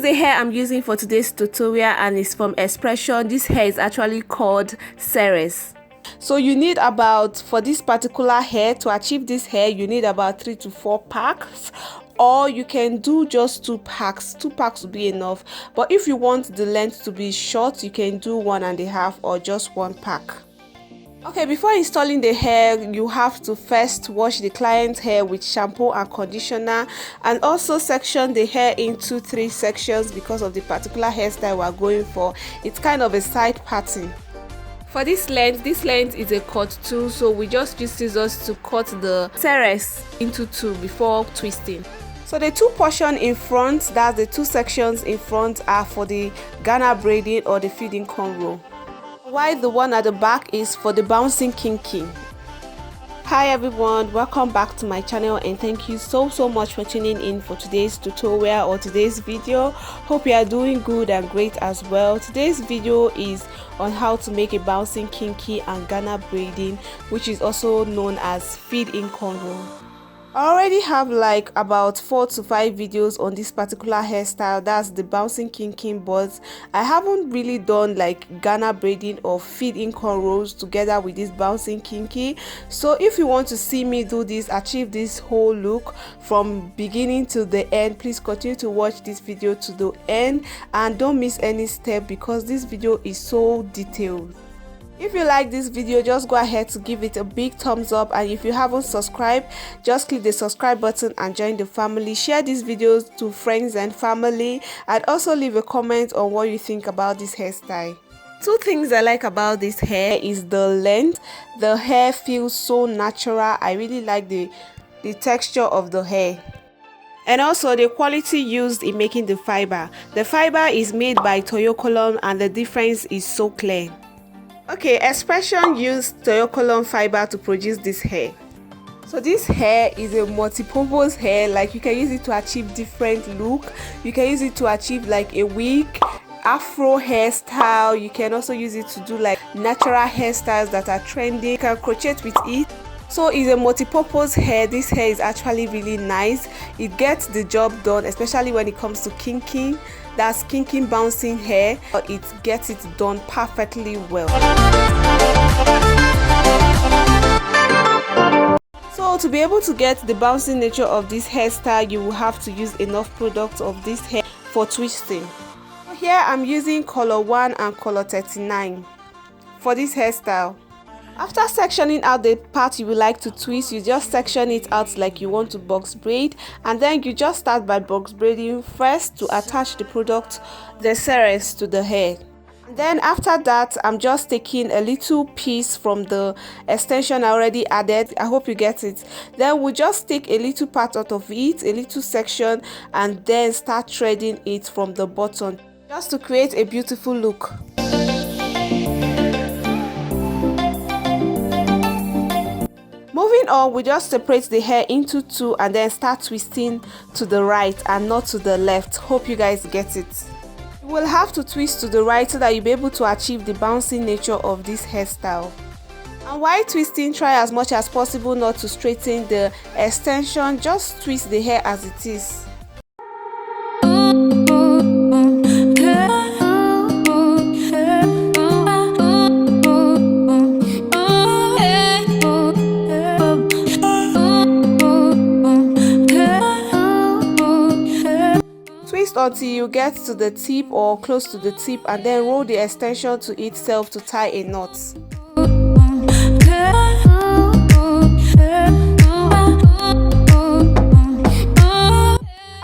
is the hair I'm using for today's tutorial, and it's from Xpression. This hair is actually called surest. So you need about, for this particular hair, to achieve this hair, you need about 3 to 4 packs, or you can do just 2 packs. 2 packs will be enough, but if you want the length to be short, you can do 1.5 or just 1 pack. Okay, before installing the hair, you have to first wash the client's hair with shampoo and conditioner, and also section the hair into 3 sections because of the particular hairstyle we are going for. It's kind of a side pattern. For this length is a cut 2, so we just use scissors to cut the surest into 2 before twisting. So the 2 portions in front, that's the 2 sections in front, are for the Ghana braiding or the feeding cornrow, while the one at the back is for the bouncing kinky. Hi everyone, welcome back to my channel, and thank you so much for tuning in for today's tutorial or today's video. Hope you are doing good and great as well. Today's video is on how to make a bouncing kinky and Ghana braiding, which is also known as feed-in cornrow. I already have like about 4 to 5 videos on this particular hairstyle, that's the bouncing kinky, but I haven't really done like Ghana braiding or feed-in cornrows together with this bouncing kinky. So if you want to see me do this, achieve this whole look from beginning to the end, please continue to watch this video to the end and don't miss any step because this video is so detailed. If you like this video, just go ahead to give it a big thumbs up, and if you haven't subscribed, just click the subscribe button and join the family. Share these videos to friends and family, and also leave a comment on what you think about this hairstyle. 2 things I like about this hair is the length. The hair feels so natural. I really like the texture of the hair, and also the quality used in making the fiber. The fiber is made by Toyocolon, and the difference is so clear. Okay, Xpression used Toyocolon fiber to produce this hair. So this hair is a multi-purpose hair. Like, you can use it to achieve different look. You can use it to achieve like a wig, afro hairstyle. You can also use it to do like natural hairstyles that are trending. You can crochet with it. So it's a multi-purpose hair. This hair is actually really nice. It gets the job done, especially when it comes to kinking. That's kinking bouncing hair. It gets it done perfectly well. So to be able to get the bouncing nature of this hairstyle, you will have to use enough product of this hair for twisting. Here I'm using color 1 and color 39 for this hairstyle. After sectioning out the part you would like to twist, you just section it out like you want to box braid, and then you just start by box braiding first to attach the product, the surest, to the hair. And then after that, I'm just taking a little piece from the extension I already added. I hope you get it. Then we'll just take a little part out of it, a little section, and then start threading it from the bottom just to create a beautiful look. Moving on, we just separate the hair into 2 and then start twisting to the right and not to the left. Hope you guys get it. You will have to twist to the right so that you'll be able to achieve the bouncing nature of this hairstyle. And while twisting, try as much as possible not to straighten the extension. Just twist the hair as it is. Until you get to the tip or close to the tip, and then roll the extension to itself to tie a knot.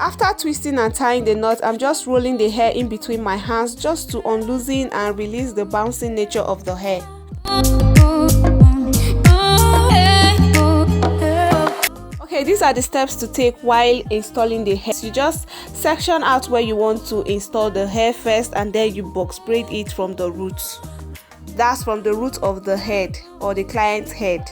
After twisting and tying the knot, I'm just rolling the hair in between my hands just to unloosen and release the bouncing nature of the hair. Okay, these are the steps to take while installing the hair. You just section out where you want to install the hair first, and then you box braid it from the roots. That's from the root of the head or the client's head.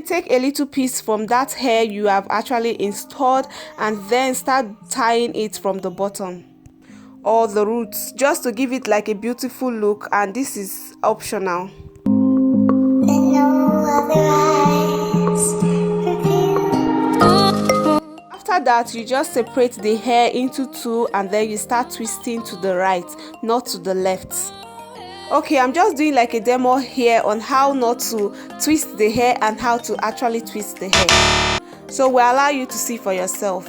take a little piece from that hair you have actually installed and then start tying it from the bottom or the roots, just to give it like a beautiful look, and this is optional. After that, you just separate the hair into two and then you start twisting to the right, not to the left. Okay, I'm just doing like a demo here on how not to twist the hair and how to actually twist the hair, so we'll allow you to see for yourself.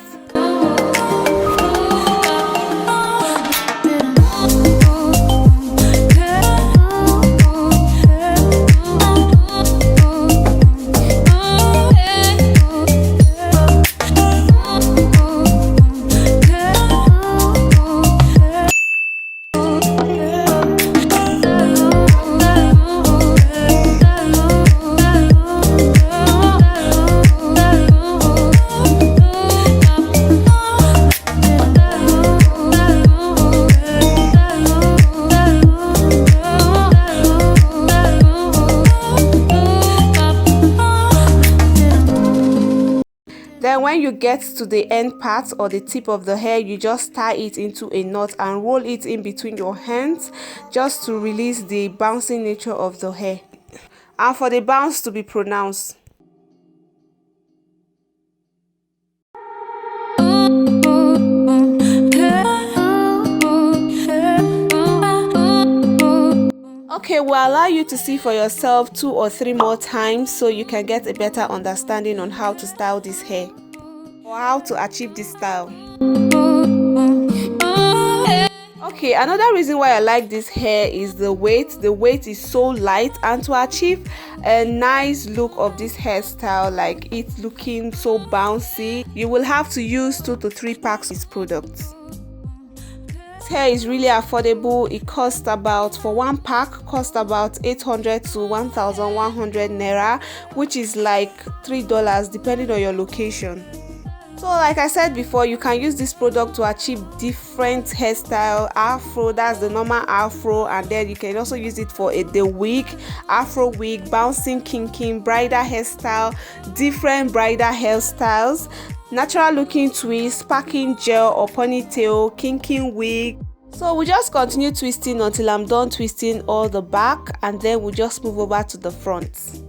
Then when you get to the end part or the tip of the hair, you just tie it into a knot and roll it in between your hands just to release the bouncing nature of the hair and for the bounce to be pronounced. Okay, we'll allow you to see for yourself 2 or 3 more times so you can get a better understanding on how to style this hair or how to achieve this style. Okay, another reason why I like this hair is the weight. The weight is so light, and to achieve a nice look of this hairstyle, like it looking so bouncy, you will have to use 2 to 3 packs of this product. Hair is really affordable. It costs about, for 1 pack, cost about 800 to 1100 naira, which is like $3 depending on your location. So like I said before, you can use this product to achieve different hairstyle. Afro, that's the normal afro, and then you can also use it for the wig, afro wig, bouncing kinky, bridal hairstyle, different bridal hairstyles, natural looking twist, packing gel or ponytail, kinky wig. So we just continue twisting until I'm done twisting all the back, and then we just move over to the front.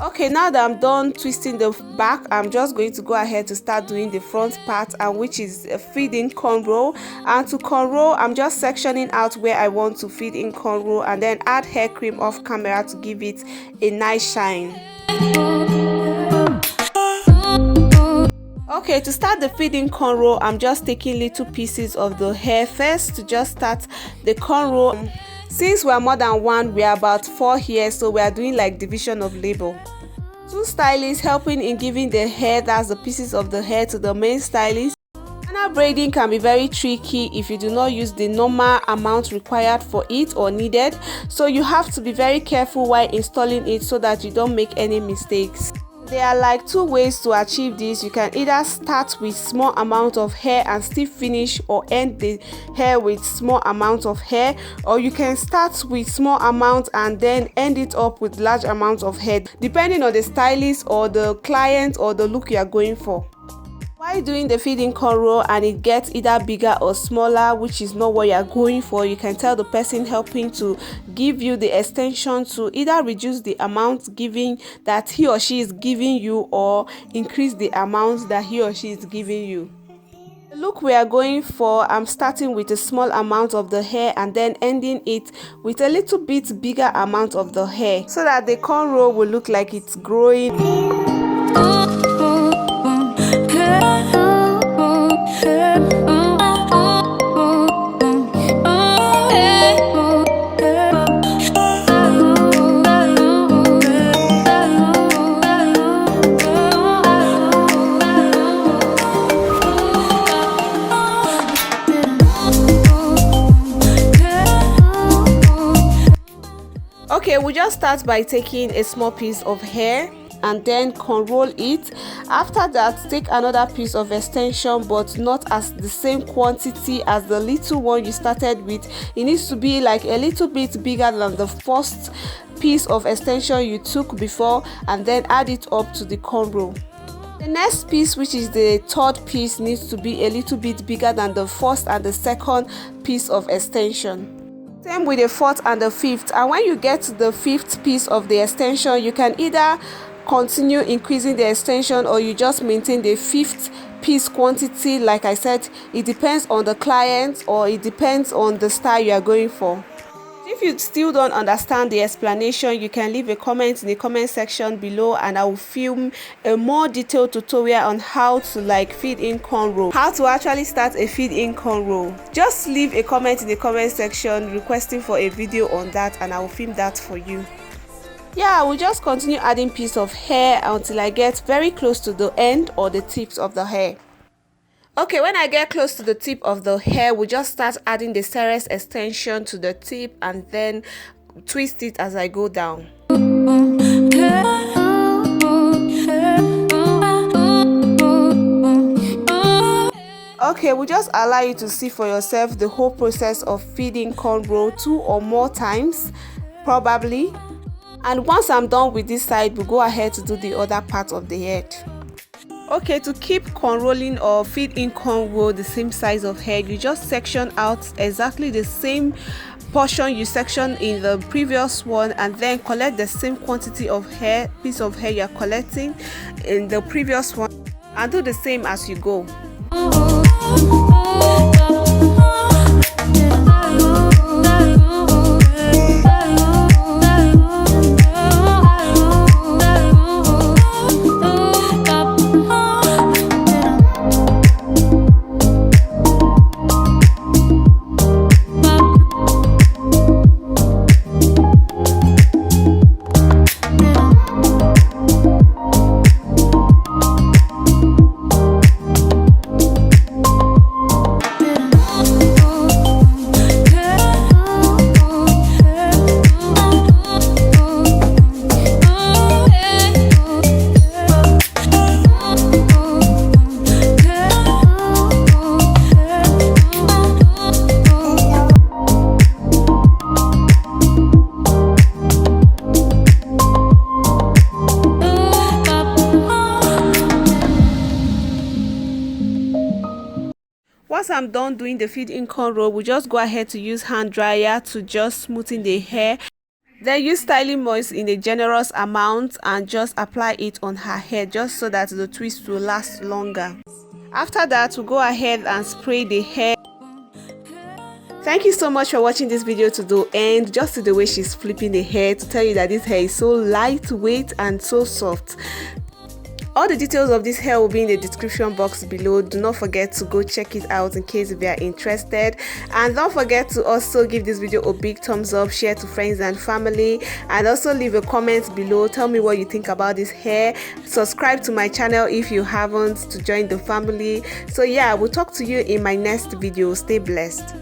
Okay, now that I'm done twisting the back, I'm just going to go ahead to start doing the front part, and which is a feed in cornrow. And to cornrow, I'm just sectioning out where I want to feed in cornrow and then add hair cream off camera to give it a nice shine. Okay, to start the feeding cornrow, I'm just taking little pieces of the hair first to just start the cornrow. Since we are more than 1, we are about 4 here, so we are doing like division of labor. 2 stylists helping in giving the hair, that's the pieces of the hair, to the main stylist. Braiding can be very tricky if you do not use the normal amount required for it or needed, so you have to be very careful while installing it so that you don't make any mistakes. There are like 2 ways to achieve this. You can either start with small amount of hair and still finish, or end the hair with small amount of hair, or you can start with small amount and then end it up with large amount of hair, depending on the stylist or the client or the look you are going for. While By doing the feed-in cornrow and it gets either bigger or smaller, which is not what you are going for, you can tell the person helping to give you the extension to either reduce the amount giving that he or she is giving you or increase the amount that he or she is giving you. The look we are going for, I'm starting with a small amount of the hair and then ending it with a little bit bigger amount of the hair so that the cornrow will look like it's growing. Okay, we just start by taking a small piece of hair and then cornroll it. After that, take another piece of extension, but not as the same quantity as the little one you started with. It needs to be like a little bit bigger than the first piece of extension you took before, and then add it up to the cornrow. The next piece, which is the third piece, needs to be a little bit bigger than the first and the second piece of extension. Same with the fourth and the fifth, and when you get to the fifth piece of the extension, you can either continue increasing the extension or you just maintain the fifth piece quantity. Like I said, it depends on the client or it depends on the style you are going for. If you still don't understand the explanation, you can leave a comment in the comment section below and I will film a more detailed tutorial on how to feed in cornrow, how to actually start a feed in cornrow. Just leave a comment in the comment section requesting for a video on that and I will film that for you. Yeah, I will just continue adding piece of hair until I get very close to the end or the tips of the hair. Okay, when I get close to the tip of the hair, we just start adding the surest extension to the tip and then twist it as I go down. Okay, we just allow you to see for yourself the whole process of feeding cornrow 2 or more times, probably. And once I'm done with this side, we'll go ahead to do the other part of the head. Okay, to keep cornrolling or feed in cornrow the same size of hair, you just section out exactly the same portion you sectioned in the previous one and then collect the same quantity of hair, piece of hair you're collecting in the previous one and do the same as you go. Once I'm done doing the feed-in cornrow, we just go ahead to use hand dryer to just smoothen the hair. Then use styling moist in a generous amount and just apply it on her hair just so that the twist will last longer. After that, we'll go ahead and spray the hair. Thank you so much for watching this video to the end. Just see the way she's flipping the hair to tell you that this hair is so lightweight and so soft. All the details of this hair will be in the description box below. Do not forget to go check it out in case if you are interested, and don't forget to also give this video a big thumbs up, share to friends and family, and also leave a comment below. Tell me what you think about this hair. Subscribe to my channel if you haven't to join the family. So yeah, I will talk to you in my next video. Stay blessed.